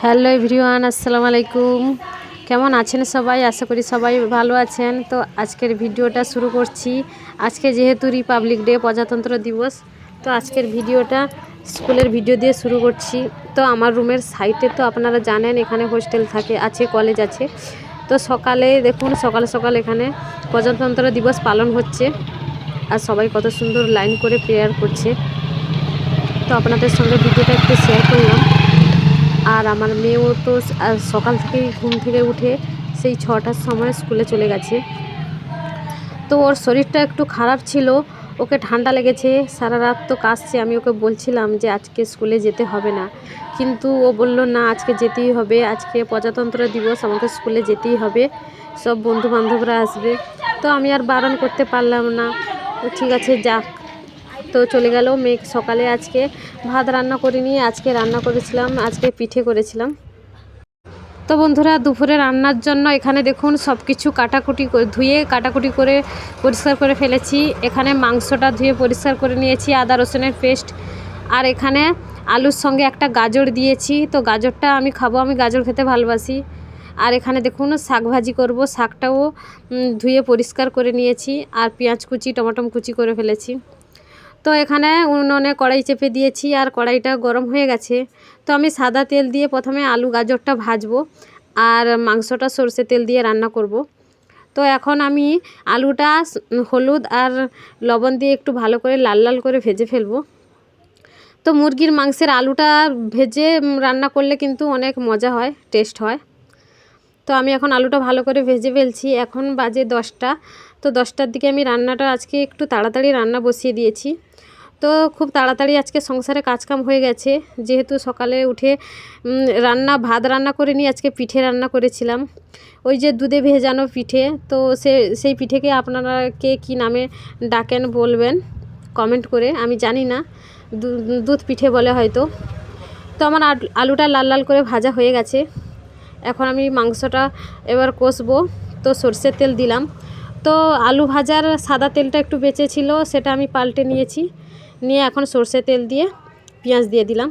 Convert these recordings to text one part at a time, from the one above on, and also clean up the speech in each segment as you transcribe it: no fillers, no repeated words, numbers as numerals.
Hello everyone, আসসালামু আলাইকুম। কেমন আছেন সবাই? আশা করি সবাই ভালো আছেন। তো আজকের ভিডিওটা শুরু করছি। আজকে যেহেতু রিপাবলিক ডে, প্রজাতন্ত্র দিবস, তো আজকের ভিডিওটা স্কুলের ভিডিও দিয়ে শুরু করছি। তো আমার রুমের সাইডে তো আপনারা জানেন এখানে হোস্টেল আছে, কলেজ আছে। তো সকালে দেখুন, সকাল সকাল এখানে প্রজাতন্ত্র দিবস পালন হচ্ছে আর সবাই কত সুন্দর লাইন করে প্রেয়ার করছে। তো আপনাদের সঙ্গে ভিডিওটা একটু শেয়ার করলাম। আর আমার মেয়েও তো সকাল থেকেই ঘুম থেকে উঠে সেই 6টার সময় স্কুলে চলে গেছে। তো ওর শরীরটা একটু খারাপ ছিল, ওকে ঠান্ডা লেগেছে, সারা রাত তো কাশছে। আমি ওকে বলছিলাম যে আজকে স্কুলে যেতে হবে না, কিন্তু ও বলল না আজকে যেতেই হবে, আজকে প্রজাতন্ত্র দিবস, আমাকে স্কুলে যেতেই হবে, সব বন্ধু বান্ধবরা আসবে। তো আমি আর বারণ করতে পারলাম না, তো ঠিক আছে যাক। তো চলে গেল মেয়ে। সকালে আজকে ভাত রান্না করিনি, আজকে রান্না করেছিলাম, আজকে পিঠে করেছিলাম। তো বন্ধুরা, দুপুরে রান্নার জন্য এখানে দেখুন সব কিছু ধুয়ে কাটাকুটি করে পরিষ্কার করে ফেলেছি। এখানে মাংসটা ধুয়ে পরিষ্কার করে নিয়েছি, আদা রসুনের পেস্ট। আর এখানে আলুর সঙ্গে একটা গাজর দিয়েছি, তো গাজরটা আমি খাবো, আমি গাজর খেতে ভালোবাসি। আর এখানে দেখুন শাক ভাজি করব, শাকটাও ধুয়ে পরিষ্কার করে নিয়েছি। আর পেঁয়াজ কুচি, টমাটম কুচি করে ফেলেছি। তো এখানে উনুনে কড়াই চেপে দিয়েছি আর কড়াইটা গরম হয়ে গেছে। তো আমি সাদা তেল দিয়ে প্রথমে আলু গাজরটা ভাজবো আর মাংসটা সরষে তেল দিয়ে রান্না করব। তো এখন আমি আলুটা হলুদ আর লবণ দিয়ে একটু ভালো করে লাল লাল করে ভেজে ফেলবো। তো মুরগির মাংসের আলুটা ভেজে রান্না করলে কিন্তু অনেক মজা হয়, টেস্ট হয়। তো আমি এখন আলুটা ভালো করে ভেজে ফেলছি। এখন বাজে 10টা। তো 10টার দিকে আমি রান্নাটা আজকে একটু তাড়াতাড়ি রান্না বসিয়ে দিয়েছি। তো খুব তাড়াতাড়ি আজকে সংসারে কাজকাম হয়ে গেছে, যেহেতু সকালে উঠে ভাত রান্না করে নিয়ে আজকে পিঠে রান্না করেছিলাম। ওই যে দুধে ভেজানো পিঠে, তো সেই পিঠেকে আপনারা কে কী নামে ডাকেন বলবেন কমেন্ট করে, আমি জানি না, দুধ পিঠে বলে হয়তো। তো আমার আলুটা লাল লাল করে ভাজা হয়ে গেছে। এখন আমি মাংসটা এবার কষবো। তো সরষের তেল দিলাম। তো আলু ভাজার সাদা তেলটা একটু বেঁচে ছিল, সেটা আমি পাল্টে নিয়েছি, নিয়ে এখন সরষের তেল দিয়ে পেঁয়াজ দিয়ে দিলাম।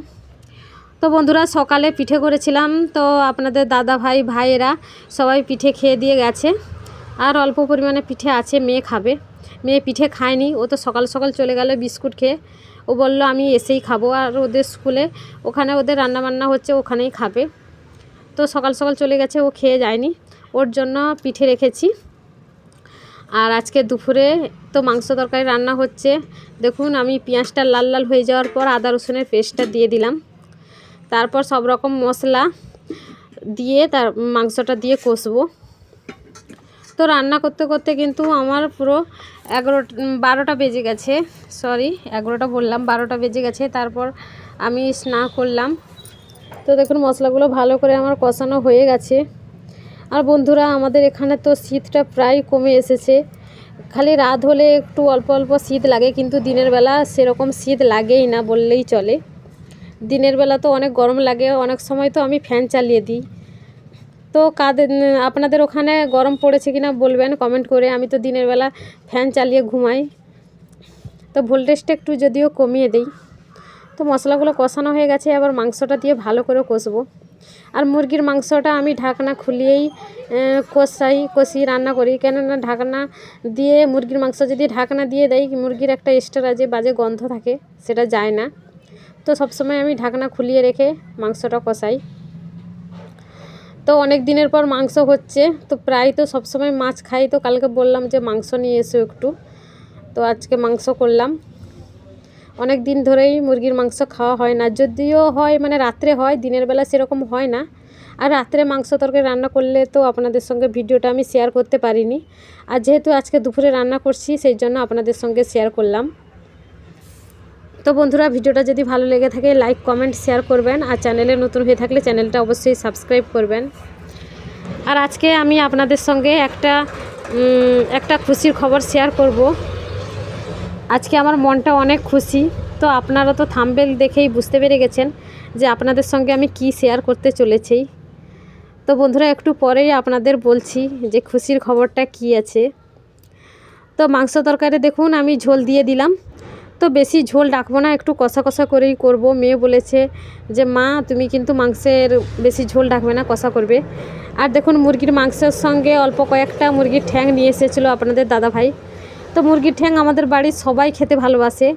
তো বন্ধুরা, সকালে পিঠে করেছিলাম, তো আপনাদের দাদা ভাইয়েরা সবাই পিঠে খেয়ে দিয়ে গেছে। আর অল্প পরিমাণে পিঠে আছে, মেয়ে খাবে। মেয়ে পিঠে খায়নি, ও তো সকাল সকাল চলে গেল বিস্কুট খেয়ে। ও বলল আমি এসেই খাবো, আর ওদের স্কুলে ওখানে ওদের রান্নাবান্না হচ্ছে, ওখানেই খাবে। তো সকাল সকাল চলে গেছে, ও খেয়ে যায়নি, ওর জন্য পিঠে রেখেছি। আর আজকে দুপুরে তো মাংস তরকারি রান্না হচ্ছে। দেখুন আমি পেঁয়াজটা লাল লাল হয়ে যাওয়ার পর আদা রসুনের পেস্টটা দিয়ে দিলাম। তারপর সব রকম মশলা দিয়ে মাংসটা দিয়ে কষবো। তো রান্না করতে করতে কিন্তু আমার পুরো 12টা বেজে গেছে। সরি, 11টা বললাম, 12টা বেজে গেছে। তারপর আমি স্নান করলাম। তো দেখুন মশলাগুলো ভালো করে আমার কষানো হয়ে গেছে। আর বন্ধুরা, আমাদের এখানে তো শীতটা প্রায় কমে এসেছে। খালি রাত হলে একটু অল্প অল্প শীত লাগে, কিন্তু দিনের বেলা সেরকম শীত লাগেই না বললেই চলে। দিনের বেলা তো অনেক গরম লাগে, অনেক সময় তো আমি ফ্যান চালিয়ে দিই। তো আপনাদের ওখানে গরম পড়েছে কিনা বলবেন কমেন্ট করে। আমি তো দিনের বেলা ফ্যান চালিয়ে ঘুমাই, তো ভোল্টেজটা একটু যদিও কমিয়ে দিই। তো মশলাগুলো কষানো হয়ে গেছে, আবার মাংসটা দিয়ে ভালো করে কষবো। আর মুরগির মাংসটা আমি ঢাকনা খুলিয়েই কষি রান্না করি, কেননা ঢাকনা দিয়ে মুরগির মাংস যদি ঢাকনা দিয়ে দেয়, মুরগির একটা এক্সট্রা যে বাজে গন্ধ থাকে সেটা যায় না। তো সবসময় আমি ঢাকনা খুলিয়ে রেখে মাংসটা কষাই। তো অনেক দিনের পর মাংস হচ্ছে, তো প্রায় তো সবসময় মাছ খাই, তো কালকে বললাম যে মাংস নিয়ে এসো একটু, তো আজকে মাংস করলাম। অনেক দিন ধরেই মুরগির মাংস খাওয়া হয় না, যদিও হয় মানে রাত্রে হয়, দিনের বেলা সেরকম হয় না। আর রাত্রে মাংস তরকারি রান্না করলে তো আপনাদের সঙ্গে ভিডিওটা আমি শেয়ার করতে পারিনি। আর যেহেতু আজকে দুপুরে রান্না করছি, সেই জন্য আপনাদের সঙ্গে শেয়ার করলাম। তো বন্ধুরা, ভিডিওটা যদি ভালো লেগে থাকে লাইক কমেন্ট শেয়ার করবেন, আর চ্যানেলে নতুন হয়ে থাকলে চ্যানেলটা অবশ্যই সাবস্ক্রাইব করবেন। আর আজকে আমি আপনাদের সঙ্গে একটা খুশির খবর শেয়ার করব। আজকে আমার মনটা অনেক খুশি। তো আপনারা তো থাম্বনেল দেখেই বুঝতে পেরে গেছেন যে আপনাদের সঙ্গে আমি কি শেয়ার করতে চলেছি। তো বন্ধুরা, একটু পরেই আপনাদের বলছি যে খুশির খবরটা কি আছে। তো মাংস তরকারি দেখুন আমি ঝোল দিয়ে দিলাম। তো তো বেশি ঝোল ডাকবো না, একটু কষা কষা করেই করব। মেয়ে বলেছে যে মা তুমি কিন্তু মাংসের বেশি ঝোল ডাকবে না, কষা করবে। আর দেখুন মুরগির মাংসের সঙ্গে অল্প কয়েকটা মুরগির ঠ্যাং নিয়ে এসেছিলো আপনাদের দাদাভাই। তো মুরগির ঠ্যাং আমাদের বাড়ির সবাই খেতে ভালোবাসে,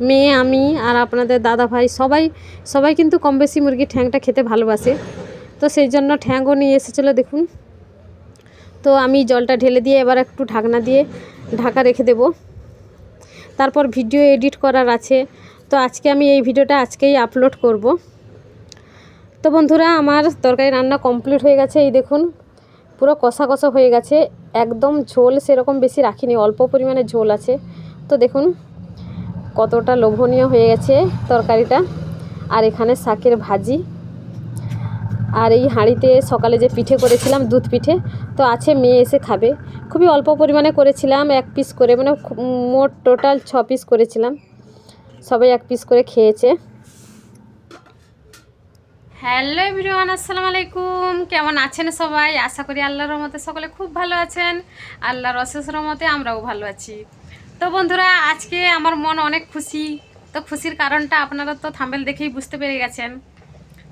মেয়ে, আমি আর আপনাদের দাদাভাই সবাই কিন্তু কম বেশি মুরগির ঠ্যাংটা খেতে ভালোবাসে। তো সেই জন্য ঠ্যাংও নিয়ে এসেছিলো দেখুন। তো আমি জলটা ঢেলে দিয়ে এবার একটু ঢাকনা দিয়ে ঢাকা রেখে দেব। তারপর ভিডিও এডিট করার আছে, তো আজকে আমি এই ভিডিওটা আজকেই আপলোড করব। তো বন্ধুরা আমার তরকারি রান্না কমপ্লিট হয়ে গেছে। এই দেখুন পুরো কষা কষা হয়ে গেছে, একদম ঝোল সেরকম বেশি রাখিনি, অল্প পরিমাণে ঝোল আছে। তো দেখুন কতটা লোভনীয় হয়ে গেছে তরকারিটা। আর এখানে শাকের ভাজি, আর এই হাঁড়িতে সকালে যে পিঠে করেছিলাম দুধ পিঠে, তো আছে, মেয়ে এসে খাবে। খুবই অল্প পরিমাণে করেছিলাম, 1 পিস করে, মানে মোট টোটাল 6 পিস করেছিলাম। সবাই 1 পিস করে খেয়েছে। হ্যালো এভরিওয়ান, আসসালামু আলাইকুম। কেমন আছেন সবাই? আশা করি আল্লাহর রহমতে সকলে খুব ভালো আছেন। আল্লাহর অশেষ রহমতে আমরাও ভালো আছি। তো বন্ধুরা আজকে আমার মন অনেক খুশি। তো খুশির কারণটা আপনারা তো থাম্বনেল দেখেই বুঝতে পেরে গেছেন।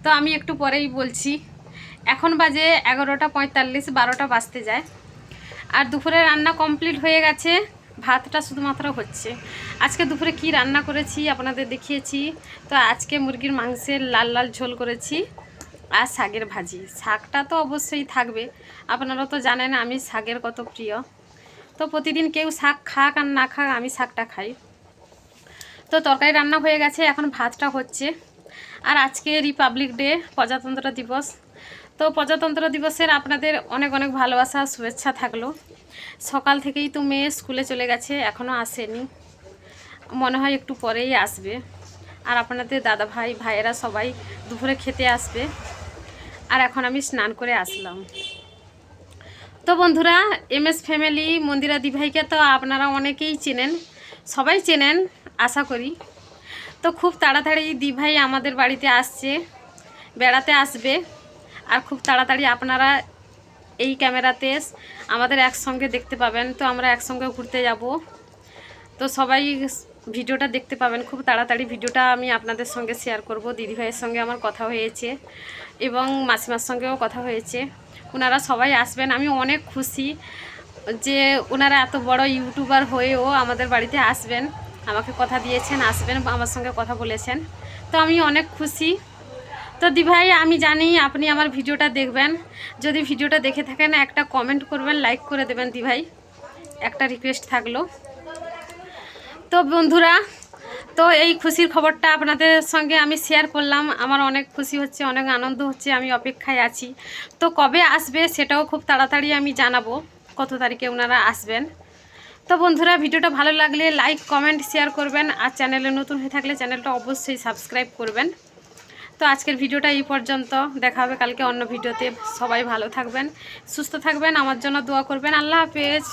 তো আমি একটু পরেই বলছি। এখন বাজে 11:45, 12টা বাজতে যায়। আর দুপুরে রান্না কমপ্লিট হয়ে গেছে, ভাতটা শুধুমাত্র হচ্ছে। আজকে দুপুরে কি রান্না করেছি আপনাদের দেখিয়েছি। তো আজকে মুরগির মাংসের লাল লাল ঝোল করেছি আর শাকের ভাজি। শাকটা তো অবশ্যই থাকবে, আপনারা তো জানেন আমি শাকের কত প্রিয়। তো প্রতিদিন কেউ শাক খাক আর না খাক, আমি শাকটা খাই। তো তরকারি রান্না হয়ে গেছে, এখন ভাতটা হচ্ছে। আর আজকে রিপাবলিক ডে, প্রজাতন্ত্র দিবস। তো প্রজাতন্ত্র দিবসের আপনাদের অনেক অনেক ভালোবাসা শুভেচ্ছা থাকলো। সকাল থেকেই তো মেয়ে স্কুলে চলে গেছে, এখনও আসেনি, মনে হয় একটু পরেই আসবে। আর আপনাদের দাদা ভাই ভাইয়েরা সবাই দুপুরে খেতে আসবে। আর এখন আমি স্নান করে আসলাম। তো বন্ধুরা MS ফ্যামিলি মন্দিরা দিভাইকে তো আপনারা অনেকেই চেনেন, সবাই চেনেন আশা করি। তো খুব তাড়াতাড়ি দিভাই আমাদের বাড়িতে আসছে, বেড়াতে আসবে। আর খুব তাড়াতাড়ি আপনারা এই ক্যামেরাতে আমাদের একসঙ্গে দেখতে পাবেন। তো আমরা একসঙ্গে ঘুরতে যাব, তো সবাই ভিডিওটা দেখতে পাবেন খুব তাড়াতাড়ি। ভিডিওটা আমি আপনাদের সঙ্গে শেয়ার করব। দিদিভাইয়ের সঙ্গে আমার কথা হয়েছে এবং মাসিমার সঙ্গেও কথা হয়েছে, ওনারা সবাই আসবেন। আমি অনেক খুশি যে ওনারা এত বড় ইউটিউবার হয়েও আমাদের বাড়িতে আসবেন, আমাকে কথা দিয়েছেন আসবেন, আমার সঙ্গে কথা বলেছেন। তো আমি অনেক খুশি। তো দিভাই আমি জানি আপনি আমার ভিডিওটা দেখবেন, যদি ভিডিওটা দেখে থাকেন একটা কমেন্ট করবেন, লাইক করে দেবেন দিভাই, একটা রিকোয়েস্ট থাকলো। তো বন্ধুরা তো এই খুশির খবরটা আপনাদের সঙ্গে আমি শেয়ার করলাম। আমার অনেক খুশি হচ্ছে, অনেক আনন্দ হচ্ছে, আমি অপেক্ষায় আছি। তো কবে আসবে সেটাও খুব তাড়াতাড়ি আমি জানাবো, কত তারিখে ওনারা আসবেন। তো বন্ধুরা ভিডিওটা ভালো লাগলে লাইক কমেন্ট শেয়ার করবেন, আর চ্যানেলে নতুন হয়ে থাকলে চ্যানেলটা অবশ্যই সাবস্ক্রাইব করবেন। তো আজকের ভিডিওটা এই পর্যন্ত, দেখা হবে কালকে অন্য ভিডিওতে। সবাই ভালো থাকবেন, সুস্থ থাকবেন, আমার জন্য দোয়া করবেন। আল্লাহ হাফেজ।